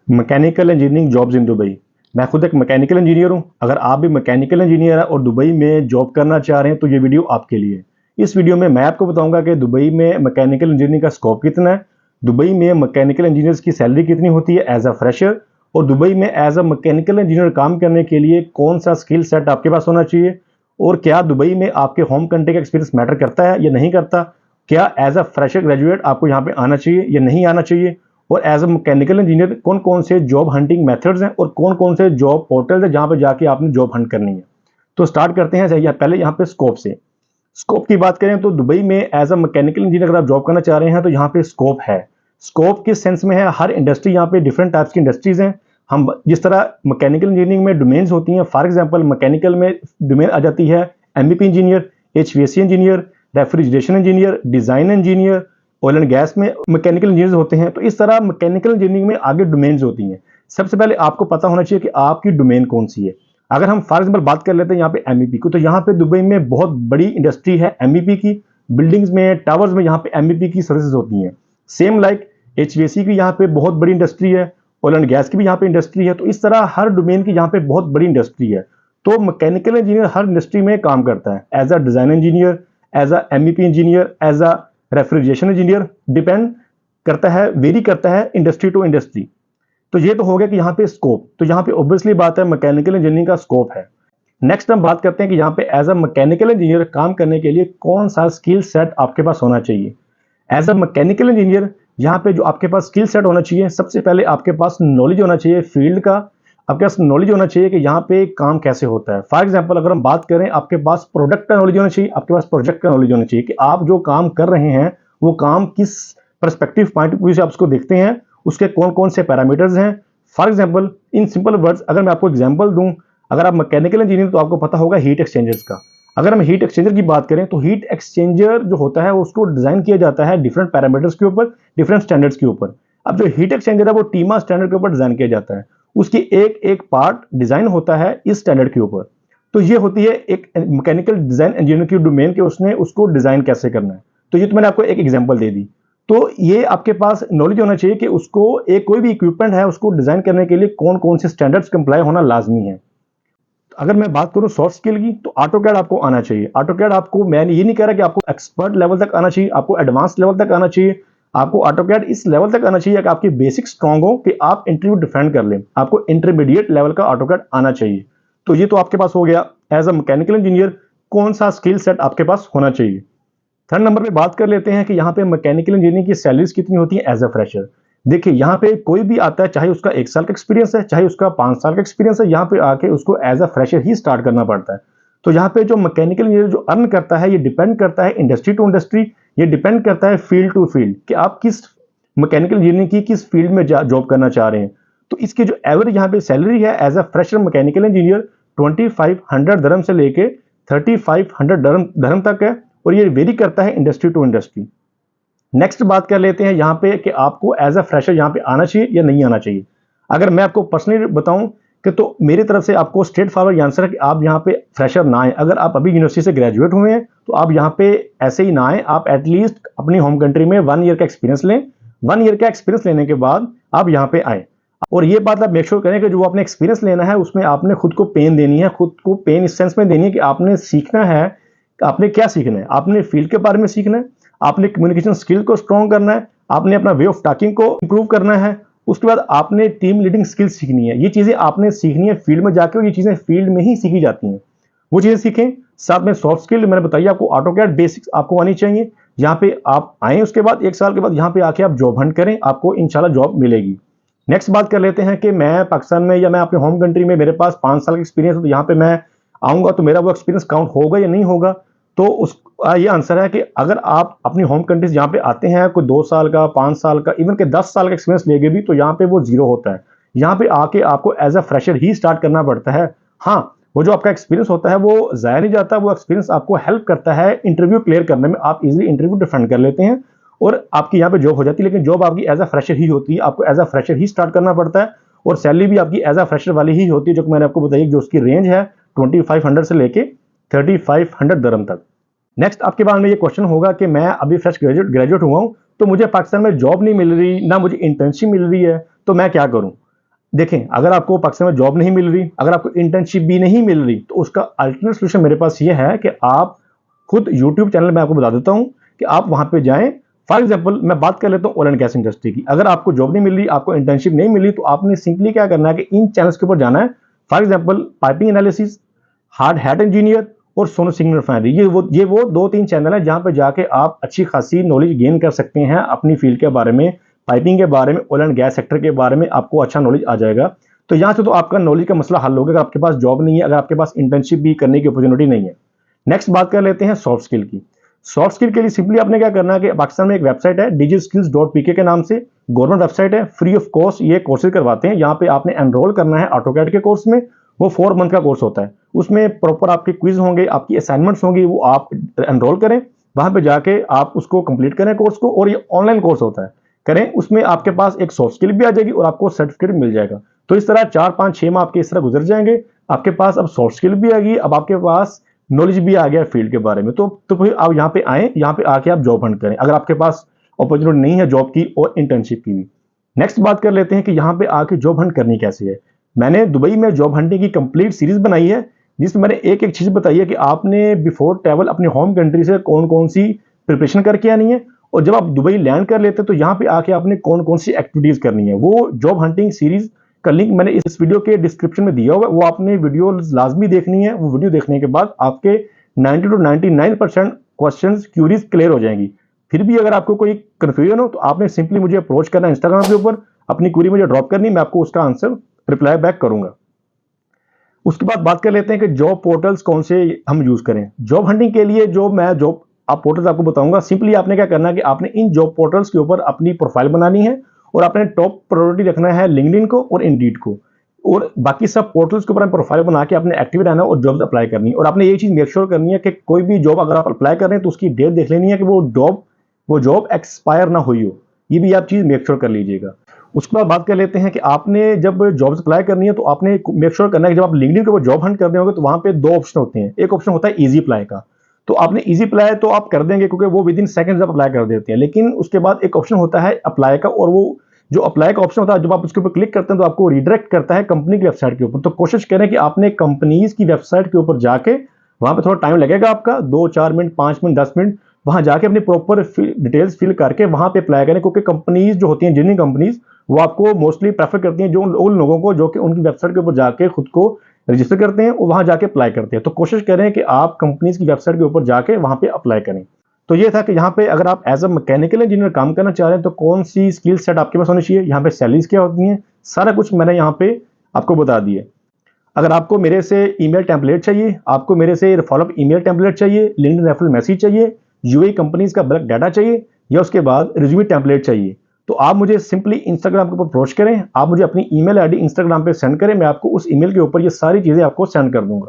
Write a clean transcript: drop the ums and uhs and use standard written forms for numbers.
Mechanical engineering jobs in Dubai. मैं खुद एक मैकेनिकल इंजीनियर हूं। अगर आप भी मैकेनिकल इंजीनियर हैं और दुबई में जॉब करना चाह रहे हैं तो ये वीडियो आपके लिए है। इस वीडियो में मैं आपको बताऊंगा कि दुबई में मैकेनिकल इंजीनियरिंग का स्कोप कितना है, दुबई में मैकेनिकल इंजीनियर्स की सैलरी कितनी होती है एज अ फ्रेशर, और दुबई में एज अ मैकेनिकल इंजीनियर काम करने के लिए कौन सा स्किल सेट आपके पास होना चाहिए, और क्या दुबई में आपके होम कंट्री का एक्सपीरियंस मैटर करता है या नहीं करता, क्या एज अ फ्रेशर ग्रेजुएट आपको यहाँ पे आना चाहिए या नहीं आना चाहिए, और एज अ मैकेनिकल इंजीनियर कौन कौन से जॉब हंटिंग मेथड्स हैं और कौन कौन से जॉब पोर्टल्स हैं जहां पे जाके आपने जॉब हंट करनी है। तो स्टार्ट करते हैं पहले यहाँ पे स्कोप से। स्कोप की बात करें तो दुबई में एज अ मैकेनिकल इंजीनियर अगर आप जॉब करना चाह रहे हैं तो यहाँ पे स्कोप है। स्कोप किस सेंस में है, हर इंडस्ट्री यहाँ पे डिफरेंट टाइप्स की इंडस्ट्रीज हैं। हम जिस तरह मैकेनिकल इंजीनियरिंग में डोमेन्स होती हैं, फॉर एग्जांपल मैकेनिकल में डोमेन आ जाती है MEP engineer, HVAC engineer, refrigeration engineer, design engineer, oil and gas में मैकेनिकल इंजीनियर होते हैं। तो इस तरह मैकेनिकल इंजीनियरिंग में आगे डोमेन्स होती हैं। सबसे पहले आपको पता होना चाहिए कि आपकी डोमेन कौन सी है। अगर हम फॉर एग्जांपल बात कर लेते हैं यहाँ पे एमईपी को, तो यहाँ पे दुबई में बहुत बड़ी इंडस्ट्री है एमईपी की। बिल्डिंग्स में, टावर्स में यहाँ पे एमईपी की सर्विसेज होती हैं। सेम लाइक एचवीएसी की यहाँ पे बहुत बड़ी इंडस्ट्री है, ऑयल एंड गैस की भी यहाँ पे इंडस्ट्री है। तो इस तरह हर डोमेन की यहाँ पे बहुत बड़ी इंडस्ट्री है। तो मैकेनिकल इंजीनियर हर इंडस्ट्री में काम करता है as a design engineer, as a MEP engineer, as a refrigeration engineer, depend करता है, वेरी करता है इंडस्ट्री टू इंडस्ट्री। तो ये तो हो गया कि यहाँ पे स्कोप, तो यहाँ पे ऑब्वियसली बात है मैकेनिकल इंजीनियरिंग का स्कोप है। नेक्स्ट हम बात करते हैं कि यहाँ पे एज अ मैकेनिकल इंजीनियर काम करने के लिए कौन सा स्किल सेट आपके पास होना चाहिए। एज अ मैकेनिकल इंजीनियर यहाँ पे जो आपके पास स्किल सेट होना चाहिए, सबसे पहले आपके पास नॉलेज होना चाहिए फील्ड का। आपके पास नॉलेज होना चाहिए कि यहाँ पे काम कैसे होता है। फॉर एग्जाम्पल अगर हम बात करें, आपके पास प्रोडक्ट का नॉलेज होना चाहिए, आपके पास प्रोजेक्ट का नॉलेज होना चाहिए कि आप जो काम कर रहे हैं वो काम किस परस्पेक्टिव पॉइंट ऑफ व्यू से आप उसको देखते हैं, उसके कौन कौन से पैरामीटर्स हैं। For example in simple words अगर मैं आपको एग्जाम्पल दूं, अगर आप मैकेनिकल इंजीनियर तो आपको पता होगा हीट एक्सचेंजर्स का। अगर हम हीट एक्सचेंजर की बात करें तो हीट एक्सचेंजर जो होता है उसको डिजाइन किया जाता है डिफरेंट पैरामीटर्स के ऊपर, डिफरेंट स्टैंडर्ड्स के ऊपर। अब जो हीट एक्सचेंजर है वो टीमा स्टैंडर्ड के ऊपर डिजाइन किया जाता है, उसकी एक एक पार्ट डिजाइन होता है इस स्टैंडर्ड के ऊपर। तो ये होती है एक मैकेनिकल डिजाइन इंजीनियर की डोमेन के, उसने उसको डिजाइन कैसे करना है। तो ये तो मैंने आपको एक एग्जांपल दे दी। तो ये आपके पास नॉलेज होना चाहिए कि उसको एक कोई भी इक्विपमेंट है उसको डिजाइन करने के लिए कौन कौन से स्टैंडर्ड्स कंप्लाई होना लाजमी है। अगर मैं बात करूं सॉफ्ट स्किल की, तो ऑटोकैड आपको आना चाहिए। ऑटोकैड आपको, मैं ये नहीं कह रहा कि आपको एक्सपर्ट लेवल तक आना चाहिए, आपको एडवांस लेवल तक आना चाहिए। आपको ऑटोकैड इस लेवल तक आना चाहिए कि आपकी बेसिक स्ट्रांग हो कि आप इंटरव्यू डिफेंड कर लें। आपको इंटरमीडिएट लेवल का ऑटोकैड आना चाहिए। तो ये तो आपके पास हो गया एज अ मैकेनिकल इंजीनियर कौन सा स्किल सेट आपके पास होना चाहिए। थर्ड नंबर पे बात कर लेते हैं कि यहाँ पे मैकेनिकल इंजीनियरिंग की सैलरीज कितनी होती है एज अ फ्रेशर। देखिए यहाँ पे कोई भी आता है, चाहे उसका 1 साल का एक्सपीरियंस है, चाहे उसका 5 साल का एक्सपीरियंस है, यहाँ पे आके उसको एज अ फ्रेशर ही स्टार्ट करना पड़ता है। तो यहाँ पे जो मैकेनिकल इंजीनियर जो अर्न करता है ये डिपेंड करता है इंडस्ट्री टू इंडस्ट्री, ये डिपेंड करता है फील्ड टू फील्ड कि आप किस मैकेनिकल इंजीनियरिंग की किस फील्ड में जॉब करना चाह रहे हैं। तो इसकी जो एवरेज यहाँ पे सैलरी है as a fresher mechanical engineer 2500 दरम से लेके 3500 दरम तक है, और ये वेरी करता है इंडस्ट्री टू इंडस्ट्री। नेक्स्ट बात कर लेते हैं यहाँ पे कि आपको एज अ फ्रेशर यहाँ पे आना चाहिए या नहीं आना चाहिए। अगर मैं आपको पर्सनली बताऊं कि तो मेरी तरफ से आपको स्ट्रेट फॉरवर्ड आंसर है कि आप यहाँ पे फ्रेशर ना आए। अगर आप अभी यूनिवर्सिटी से ग्रेजुएट हुए हैं तो आप यहाँ पे ऐसे ही ना आए, आप एटलीस्ट अपनी होम कंट्री में 1 ईयर का एक्सपीरियंस लें। 1 ईयर का एक्सपीरियंस लेने के बाद आप यहाँ पे आए, और ये बात आप मेक श्योर करें कि जो आपने एक्सपीरियंस लेना है उसमें आपने खुद को पेन देनी है। खुद को पेन इस सेंस में देनी है कि आपने सीखना है। आपने क्या सीखना है, आपने फील्ड के बारे में सीखना है, आपने कम्युनिकेशन स्किल को स्ट्रॉन्ग करना है, आपने अपना वे ऑफ टॉकिंग को इंप्रूव करना है, उसके बाद आपने टीम लीडिंग स्किल सीखनी है। ये चीजें आपने सीखनी है फील्ड में जाकर, और ये चीजें फील्ड में ही सीखी जाती हैं। वो चीजें सीखें। साथ में सॉफ्ट स्किल मैंने बताइए आपको ऑटोकैड बेसिक्स आपको आनी चाहिए। यहाँ पे आप आए, उसके बाद 1 साल के बाद यहाँ पे आके आप जॉब हंट करें, आपको इंशाल्लाह जॉब मिलेगी। नेक्स्ट बात कर लेते हैं कि मैं पाकिस्तान में या मैं अपने होम कंट्री में, मेरे पास 5 साल का एक्सपीरियंस है, तो यहाँ पे मैं आऊंगा तो मेरा वो एक्सपीरियंस काउंट होगा या नहीं होगा। तो उस ये आंसर है कि अगर आप अपनी होम कंट्रीज यहाँ पे आते हैं, कोई 2 साल का, 5 साल का, इवन के 10 साल का एक्सपीरियंस लेके भी, तो यहाँ पे वो जीरो होता है। यहाँ पे आके आपको एज अ फ्रेशर ही स्टार्ट करना पड़ता है। हाँ, वो जो आपका एक्सपीरियंस होता है वो जाया नहीं जाता, वो एक्सपीरियंस आपको हेल्प करता है इंटरव्यू क्लियर करने में। आप इजिली इंटरव्यू डिफेंड कर लेते हैं और आपकी यहाँ पे जॉब हो जाती है। लेकिन जॉब आपकी एज अ फ्रेशर ही होती है, आपको एज अ फ्रेशर ही स्टार्ट करना पड़ता है, और सैलरी भी आपकी एज अ फ्रेशर वाली ही होती है, जो मैंने आपको बताई, जो उसकी रेंज है 2500 से लेके 3500 दरम तक। नेक्स्ट आपके बाद में ये क्वेश्चन होगा कि मैं अभी फ्रेश ग्रेजुएट हुआ हूं, तो मुझे पाकिस्तान में जॉब नहीं मिल रही, ना मुझे इंटर्नशिप मिल रही है, तो मैं क्या करूं। देखें, अगर आपको पाकिस्तान में जॉब नहीं मिल रही, अगर आपको इंटर्नशिप भी नहीं मिल रही, तो उसका अल्टरनेट सोल्यूशन मेरे पास ये है कि आप खुद यूट्यूब चैनल में आपको बता देता हूं कि आप वहां पे जाएं। फॉर एग्जांपल मैं बात कर लेता हूं ऑयल एंड गैस इंडस्ट्री की। अगर आपको जॉब नहीं मिल रही, आपको इंटर्नशिप नहीं मिली, तो आपने सिंपली क्या करना है कि इन चैनल्स के ऊपर जाना है। For example piping analysis, hard hat engineer और सोनू सिंह रिफाइनरी, ये वो 2-3 चैनल है जहां पे जाके आप अच्छी खासी नॉलेज गेन कर सकते हैं अपनी फील्ड के बारे में, पाइपिंग के बारे में, ऑयल एंड गैस सेक्टर के बारे में आपको अच्छा नॉलेज आ जाएगा। तो यहाँ से तो आपका नॉलेज का मसला हल होगा। अगर आपके पास जॉब नहीं है, अगर आपके पास इंटर्नशिप भी करने की अपॉर्चुनिटी नहीं है। नेक्स्ट बात कर लेते हैं सॉफ्ट स्किल की। सॉफ्ट स्किल के लिए सिंपली आपने क्या करना है कि पाकिस्तान में एक वेबसाइट है digiskills.pk के नाम से, गवर्नमेंट वेबसाइट है, फ्री ऑफ कॉस्ट ये कोर्सेज करवाते हैं। यहाँ पे आपने एनरोल करना है ऑटोकैड के कोर्स में। वो 4 मंथ का कोर्स होता है। उसमें प्रॉपर आपके क्विज होंगे, आपकी असाइनमेंट्स होंगी, वो आप एनरोल करें, वहां पे जाके आप उसको कंप्लीट करें कोर्स को। और ये ऑनलाइन कोर्स होता है, करें। उसमें आपके पास एक सॉफ्ट स्किल भी आ जाएगी और आपको सर्टिफिकेट मिल जाएगा। तो इस तरह 4-5-6 माह आपके इस तरह गुजर जाएंगे। आपके पास अब सॉफ्ट स्किल भी आ गई, अब आपके पास नॉलेज भी आ गया फील्ड के बारे में। तो फिर आप यहाँ पे आए, यहाँ पे आके आप जॉब हंट करें अगर आपके पास अपॉर्चुनिटी नहीं है जॉब की और इंटर्नशिप की भी। नेक्स्ट बात कर लेते हैं कि यहाँ पे आके जॉब हंट करनी कैसे है। मैंने दुबई में जॉब हंटिंग की कंप्लीट सीरीज बनाई है, जिसमें मैंने एक एक चीज बताई है कि आपने बिफोर ट्रैवल अपनी होम कंट्री से कौन कौन सी प्रिपरेशन करके आनी है, और जब आप दुबई लैंड कर लेते हैं तो यहाँ पे आके आपने कौन कौन सी एक्टिविटीज करनी है। वो जॉब हंटिंग सीरीज का लिंक मैंने इस वीडियो के डिस्क्रिप्शन में दिया होगा, वो आपने वीडियो लाजमी देखनी है। वो वीडियो देखने के बाद आपके 90 to 99% क्वेश्चंस क्यूरीज क्लियर हो जाएंगी। फिर भी अगर आपको कोई कंफ्यूजन हो तो आपने सिंपली मुझे अप्रोच करना इंस्टाग्राम के ऊपर, अपनी क्वेरी मुझे ड्रॉप करनी, मैं आपको उसका आंसर रिप्लाई बैक करूंगा। उसके बाद बात कर लेते हैं कि जॉब पोर्टल्स कौन से हम यूज करें जॉब हंटिंग के लिए। जो मैं जॉब आप पोर्टल्स आपको बताऊंगा, सिंपली आपने क्या करना है कि आपने इन जॉब पोर्टल्स के ऊपर अपनी प्रोफाइल बनानी है और आपने टॉप प्रायोरिटी रखना है लिंक्डइन को और इंडीड को, और बाकी सब पोर्टल्स के ऊपर प्रोफाइल बना के आपने एक्टिव रहना है और जॉब्स अप्लाई करनी है। और आपने ये चीज मेक श्योर करनी है कि कोई भी जॉब अगर आप अप्लाई कर रहे हैं तो उसकी डेट देख लेनी है कि वो जॉब एक्सपायर ना हुई हो। ये भी आप चीज मेक श्योर कर लीजिएगा। उसके बाद बात कर लेते हैं कि आपने जब जॉब्स अप्लाई करनी है तो आपने मेक श्योर करना है कि जब आप लिंक्डइन के ऊपर जॉब हंट कर रहे होंगे तो वहां पे 2 ऑप्शन होते हैं। एक ऑप्शन होता है इजी अप्लाई का, तो आपने इजी अप्लाई तो आप कर देंगे क्योंकि वो विद इन सेकंड्स आप अप्लाई कर देते हैं। लेकिन उसके बाद एक ऑप्शन होता है अप्लाई का, और वो जो अप्लाई का ऑप्शन होता है जब आप उसके ऊपर क्लिक करते हैं तो आपको रिडायरेक्ट करता है कंपनी की वेबसाइट के ऊपर। तो कोशिश करें कि आपने कंपनीज की वेबसाइट के ऊपर जाके, वहां पे थोड़ा टाइम लगेगा आपका, 2-4 मिनट, 5 मिनट, 10 मिनट, वहां जाके अपनी प्रॉपर डिटेल्स फिल करके वहां पे अप्लाई करें। क्योंकि कंपनीज जो होती हैं, जितनी कंपनीज, वो आपको मोस्टली प्रेफर करती हैं जो उन लोगों को जो कि उनकी वेबसाइट के ऊपर जाके खुद को रजिस्टर करते हैं और वहां जाके अप्लाई करते हैं। तो कोशिश करें कि आप कंपनीज की वेबसाइट के ऊपर जाके वहां पे अप्लाई करें। तो ये था कि यहाँ पे अगर आप एज अ मैकेनिकल इंजीनियर काम करना चाह रहे हैं तो कौन सी स्किल सेट आपके पास होनी चाहिए, यहाँ पे सैलरीज क्या होती हैं, सारा कुछ मैंने यहाँ पे आपको बता दिया। अगर आपको मेरे से ईमेल टेम्पलेट चाहिए, आपको मेरे से फॉलोअप ईमेल टेम्पलेट चाहिए, लिंक्डइन रेफरल मैसेज चाहिए, यूएई कंपनीज का बल्क डाटा चाहिए, या उसके बाद रिज्यूमे टेम्पलेट चाहिए, तो आप मुझे सिंपली इंस्टाग्राम के ऊपर अप्रोच करें। आप मुझे अपनी ईमेल आईडी इंस्टाग्राम पे सेंड करें, मैं आपको उस ईमेल के ऊपर ये सारी चीजें आपको सेंड कर दूंगा।